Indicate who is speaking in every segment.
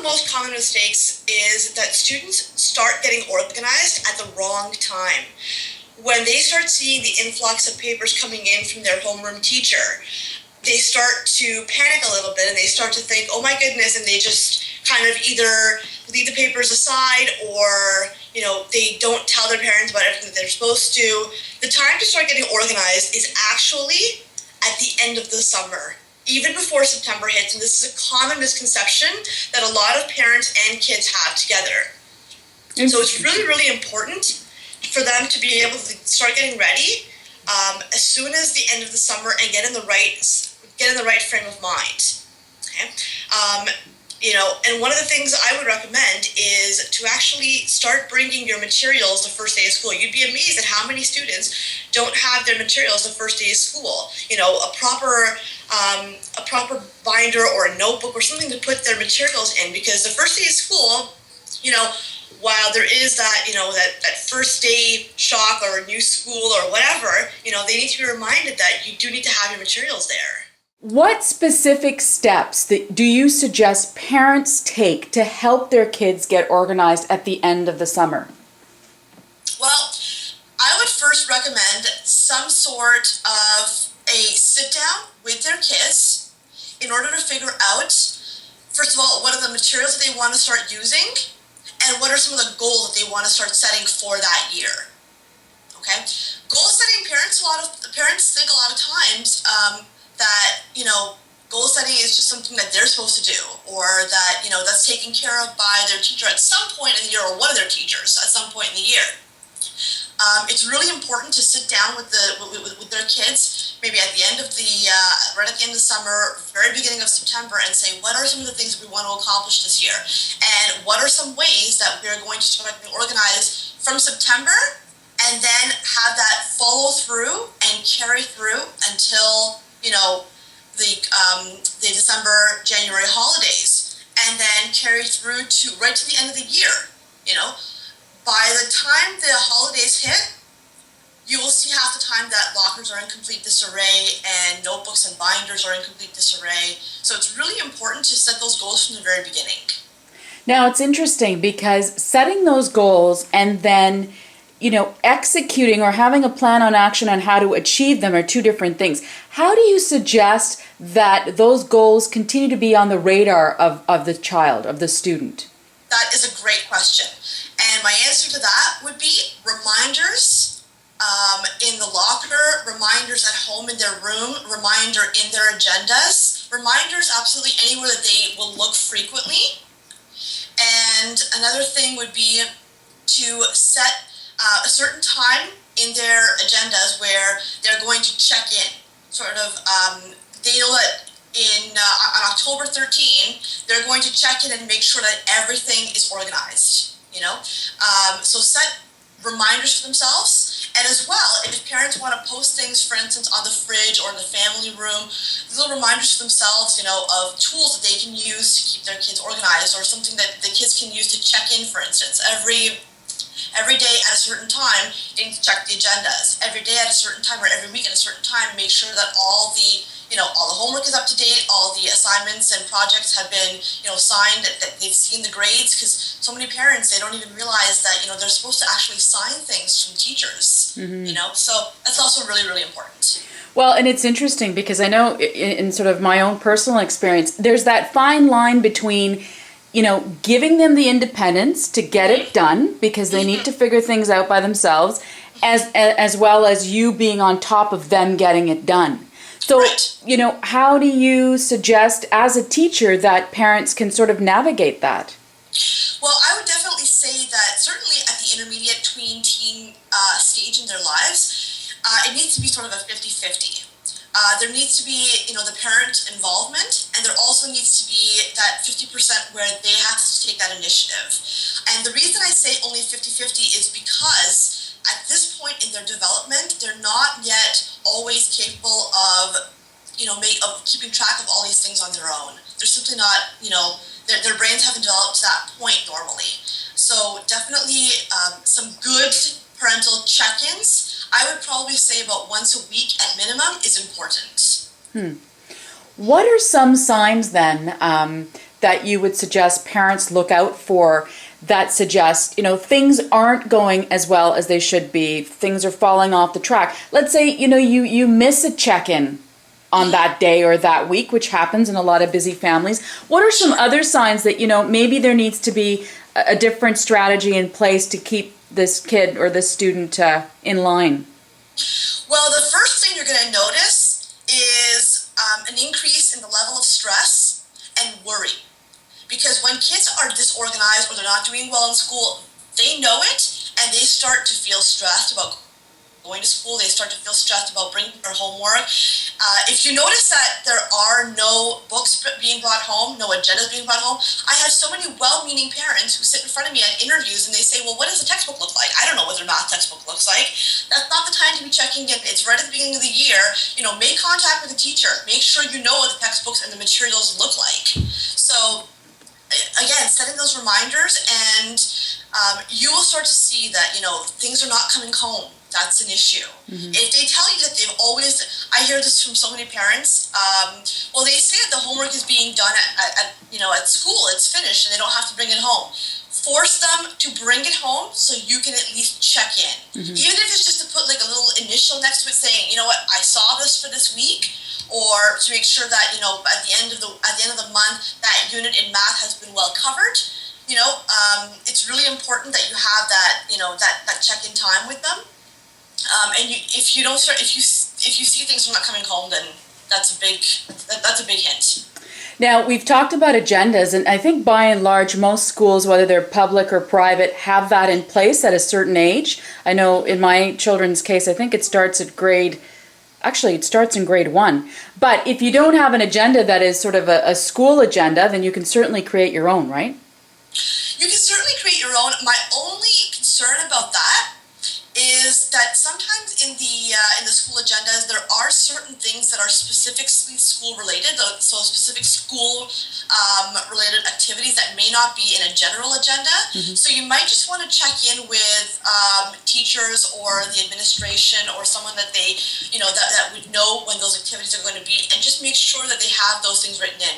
Speaker 1: the most common mistakes is that students start getting organized at the wrong time. When they start seeing the influx of papers coming in from their homeroom teacher, they start to panic a little bit and they start to think, oh my goodness, and they just kind of either leave the papers aside or, they don't tell their parents about everything that they're supposed to. The time to start getting organized is actually at the end of the summer, even before September hits, and this is a common misconception that a lot of parents and kids have together. So it's really, really important for them to be able to start getting ready as soon as the end of the summer and get in the right frame of mind. Okay, and one of the things I would recommend is to actually start bringing your materials the first day of school. You'd be amazed at how many students don't have their materials the first day of school. A proper binder or a notebook or something to put their materials in, because the first day of school, while there is that, that first day shock or new school or whatever, they need to be reminded that you do need to have your materials there.
Speaker 2: What specific steps do you suggest parents take to help their kids get organized at the end of the summer?
Speaker 1: Well, I would first recommend some sort of a sit down with their kids in order to figure out, first of all, what are the materials that they want to start using, and what are some of the goals that they want to start setting for that year. Okay? Goal setting, parents think a lot of times that, goal setting is just something that they're supposed to do, or that, that's taken care of by their teacher at some point in the year, or one of their teachers at some point in the year. It's really important to sit down with their kids, maybe at the end of right at the end of the summer, very beginning of September, and say, what are some of the things we want to accomplish this year? And what are some ways that we're going to start getting organized from September, and then have that follow through and carry through until, the December, January holidays, and then carry through right to the end of the year. By the time the holidays hit, you will see half the time that lockers are in complete disarray and notebooks and binders are in complete disarray. So it's really important to set those goals from the very beginning.
Speaker 2: Now, it's interesting because setting those goals and then executing or having a plan on action on how to achieve them are two different things. How do you suggest that those goals continue to be on the radar of the child, of the student?
Speaker 1: That is a great question. And my answer to that would be reminders in the locker, reminders at home in their room, reminder in their agendas, reminders absolutely anywhere that they will look frequently. And another thing would be to set a certain time in their agendas where they're going to check in. They know that on October 13, they're going to check in and make sure that everything is organized. So set reminders for themselves, and as well, if parents want to post things, for instance, on the fridge or in the family room, little reminders for themselves, of tools that they can use to keep their kids organized, or something that the kids can use to check in, for instance. Every day at a certain time, they need to check the agendas. Every day at a certain time, or every week at a certain time, make sure that all the homework is up to date, all the assignments and projects have been, signed, that they've seen the grades, because so many parents, they don't even realize that, they're supposed to actually sign things from teachers, so that's also really, really important.
Speaker 2: Well, and it's interesting because I know in sort of my own personal experience, there's that fine line between giving them the independence to get it done because they need to figure things out by themselves, as well as you being on top of them getting it done. So,
Speaker 1: right.
Speaker 2: How do you suggest as a teacher that parents can sort of navigate that?
Speaker 1: Well, I would definitely say that certainly at the intermediate tween-teen stage in their lives, it needs to be sort of a 50-50. There needs to be, the parent involvement, and there also needs to be that 50% where they have to take that initiative. And the reason I say only 50-50 is because at this point in their development, they're not yet always capable of, of keeping track of all these things on their own. They're simply not, their brains haven't developed to that point normally. So definitely some good parental check-ins, I would probably say about once a week at minimum, is important.
Speaker 2: What are some signs then that you would suggest parents look out for that suggest, things aren't going as well as they should be, things are falling off the track? Let's say, you miss a check-in on that day or that week, which happens in a lot of busy families. What are some other signs that, maybe there needs to be a different strategy in place to keep this kid or this student in line?
Speaker 1: Well, the first thing you're going to notice is an increase in the level of stress and worry. Because when kids are disorganized or they're not doing well in school, they know it and they start to feel stressed about going to school. They start to feel stressed about bringing their homework. If you notice that there are no books being brought home, no agendas being brought home, I have so many well-meaning parents who sit in front of me at interviews and they say, well, what does the textbook look like? I don't know what their math textbook looks like. That's not the time to be checking in. It's right at the beginning of the year. Make contact with the teacher. Make sure you know what the textbooks and the materials look like. So again, setting those reminders, and you will start to see that things are not coming home. That's an issue. Mm-hmm. If they tell you that they've always, I hear this from so many parents. Well, they say that the homework is being done at school. It's finished, and they don't have to bring it home. Force them to bring it home so you can at least check in, mm-hmm. even if it's just to put like a little initial next to it, saying, I saw this for this week. Or to make sure that at the end of the month that unit in math has been well covered. It's really important that you have that that check-in time with them. And if you see things not coming home, then that's a big hint.
Speaker 2: Now, we've talked about agendas, and I think by and large most schools, whether they're public or private, have that in place at a certain age. I know in my children's case, I think it starts in grade 1. But if you don't have an agenda that is sort of a school agenda, then you can certainly create your own, right?
Speaker 1: You can certainly create your own. My only concern about that is that sometimes in the school agendas there are certain things that are specifically school related, so specific school related activities that may not be in a general agenda. Mm-hmm. So you might just want to check in with teachers or the administration or someone that they that would know when those activities are going to be, and just make sure that they have those things written in.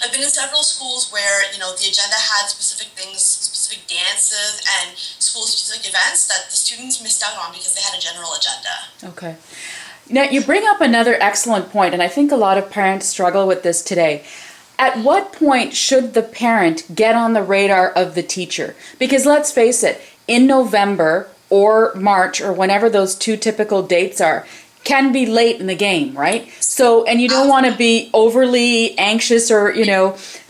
Speaker 1: I've been in several schools where the agenda had specific things, specific dances and school-specific events that the students missed out on because they had a general agenda.
Speaker 2: Okay. Now, you bring up another excellent point, and I think a lot of parents struggle with this today. At what point should the parent get on the radar of the teacher? Because let's face it, in November or March or whenever those two typical dates are, can be late in the game, right? So, and you don't want to be overly anxious or,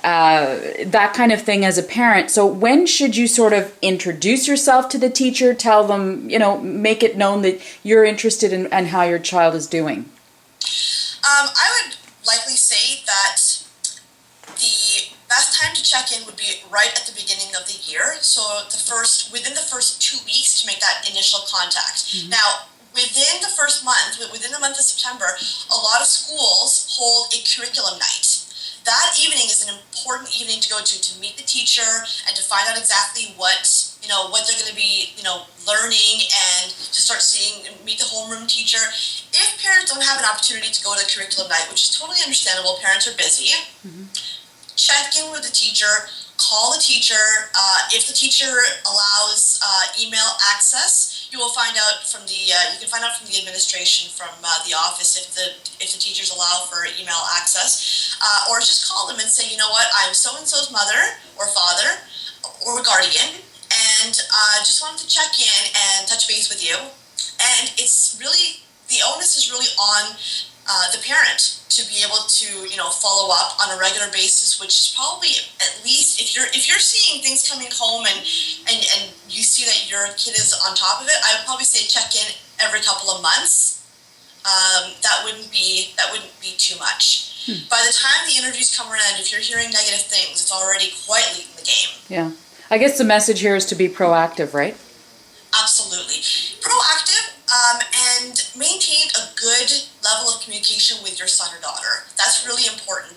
Speaker 2: that kind of thing as a parent. So when should you sort of introduce yourself to the teacher, tell them, make it known that you're interested in how your child is doing?
Speaker 1: I would likely say that the best time to check in would be right at the beginning of the year. So within the first 2 weeks to make that initial contact. Mm-hmm. Now, within the first month, within the month of September, a lot of schools hold a curriculum night. That evening is an important evening to go to meet the teacher and to find out exactly what they're going to be, learning, and to start meet the homeroom teacher. If parents don't have an opportunity to go to the curriculum night, which is totally understandable, parents are busy, mm-hmm. check in with the teacher, call the teacher. If the teacher allows email access, you can find out from the administration, from the office, if the teachers allow for email access, or just call them and say, I'm so and so's mother or father or guardian, and just wanted to check in and touch base with you. And it's really, the onus is really on the parent to be able to follow up on a regular basis, which is probably, at least if you're seeing things coming home and you see that your kid is on top of it, I would probably say check in every couple of months. That wouldn't be too much. By the time the interviews come around, if you're hearing negative things, it's already quite late in the game.
Speaker 2: Yeah, I guess the message here is to be proactive, right?
Speaker 1: Absolutely proactive, and maintain a good level of communication with your son or daughter. That's really important.